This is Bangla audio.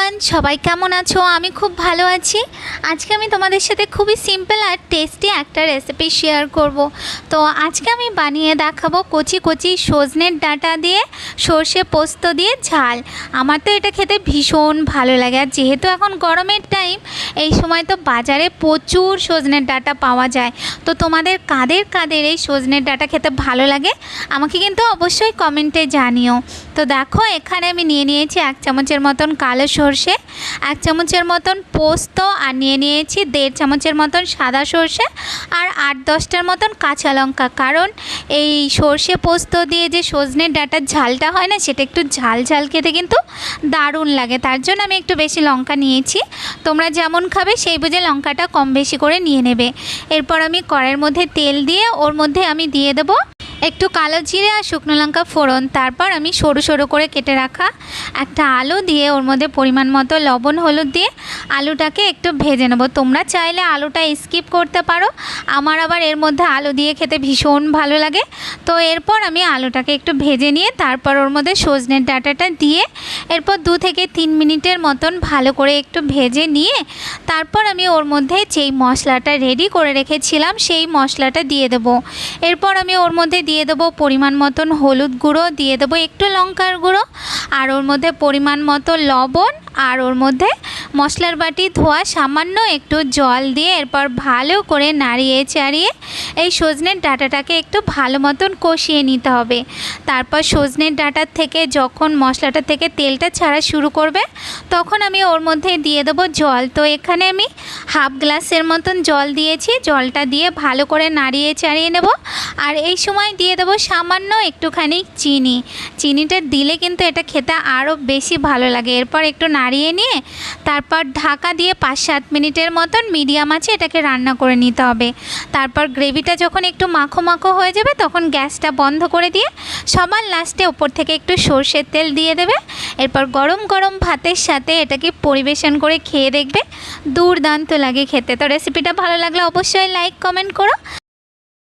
এভরিওয়ান, সবাই কেমন আছো? আমি খুব ভালো আছি। আজকে আমি তোমাদের সাথে খুবই সিম্পল আর টেস্টি একটা রেসিপি শেয়ার করব। তো আজকে আমি বানিয়ে দেখাবো কচি কচি সজনের ডাঁটা দিয়ে সর্ষে পোস্ত দিয়ে ঝাল। আমার তো এটা খেতে ভীষণ ভালো লাগে, আর যেহেতু এখন গরমের টাইম, এই সময় তো বাজারে প্রচুর সজনের ডাঁটা পাওয়া যায়। তো তোমাদের কাদের কাদের এই সজনের ডাঁটা খেতে ভালো লাগে আমাকে কিন্তু অবশ্যই কমেন্টে জানিও। তো দেখো, এখানে আমি নিয়ে নিয়েছি 1 চামচের মতন কালো সর্ষে, 1 চামচের মতন পোস্ত, আর নিয়ে নিয়েছি 1.5 চামচের মতন সাদা সর্ষে, আর 8-10টার মতন কাঁচা লঙ্কা। কারণ এই সর্ষে পোস্ত দিয়ে যে সজনের ডাঁটার ঝালটা হয় না, সেটা একটু ঝাল ঝাল খেতে কিন্তু দারুণ লাগে, তার জন্য আমি একটু বেশি লঙ্কা নিয়েছি। তোমরা যেমন খাবে সেই বুঝে লঙ্কাটা কম বেশি করে নিয়ে নেবে। এরপর আমি কড়াইয়ের মধ্যে তেল দিয়ে ওর মধ্যে আমি দিয়ে দেবো একটু কালো জিরে আর শুকনো লঙ্কা ফোড়ন। তারপর আমি সরু সরু করে কেটে রাখা একটা আলু দিয়ে ওর মধ্যে পরিমাণ মতো লবণ হলুদ দিয়ে আলুটাকে একটু ভেজে নেব। তোমরা চাইলে আলুটা স্কিপ করতে পারো, আমার আবার এর মধ্যে আলু দিয়ে খেতে ভীষণ ভালো লাগে। তো এরপর আমি আলুটাকে একটু ভেজে নিয়ে তারপর ওর মধ্যে সজনের ডাঁটাটা দিয়ে এরপর 2 থেকে 3 মিনিটের মতন ভালো করে একটু ভেজে নিয়ে তারপর আমি ওর মধ্যে যেই মশলাটা রেডি করে রেখেছিলাম সেই মশলাটা দিয়ে দেবো। এরপর আমি ওর মধ্যে দিয়ে দেবো পরিমাণ মতন হলুদ গুঁড়ো, দিয়ে দেবো একটু লঙ্কার গুঁড়ো, আর ওর মধ্যে পরিমাণ মতো লবণ, আর ওর মধ্যে মশলার বাটি ধোয়া সামান্য একটু জল দিয়ে এরপর ভালো করে নাড়িয়ে চাড়িয়ে এই সজনের ডাঁটাটাকে একটু ভালো মতন কষিয়ে নিতে হবে। তারপর সজনের ডাঁটার থেকে যখন মশলাটা থেকে তেলটা ছাড়া শুরু করবে তখন আমি ওর মধ্যে দিয়ে দেবো জল। তো এখানে আমি হাফ গ্লাসের মতন জল দিয়েছি, জলটা দিয়ে ভালো করে নাড়িয়ে চাড়িয়ে নেব। আর এই সময় দিয়ে দেবো সামান্য একটুখানি চিনি। চিনিটা দিলে কিন্তু এটা খেতে আরও বেশি ভালো লাগে। এরপর একটু নাড়িয়ে নিয়ে তারপর ঢাকা দিয়ে 5-7 মিনিটের মতন মিডিয়াম আঁচে এটাকে রান্না করে নিতে হবে। তারপর গ্রেভিটা যখন একটু মাখো মাখো হয়ে যাবে তখন গ্যাসটা বন্ধ করে দিয়ে সবার লাস্টে ওপর থেকে একটু সর্ষের তেল দিয়ে দেবে। এরপর গরম গরম ভাতের সাথে এটাকে পরিবেশন করে খেয়ে দেখবে, দুর্দান্ত লাগে খেতে। তো রেসিপিটা ভালো লাগলে অবশ্যই লাইক কমেন্ট করো।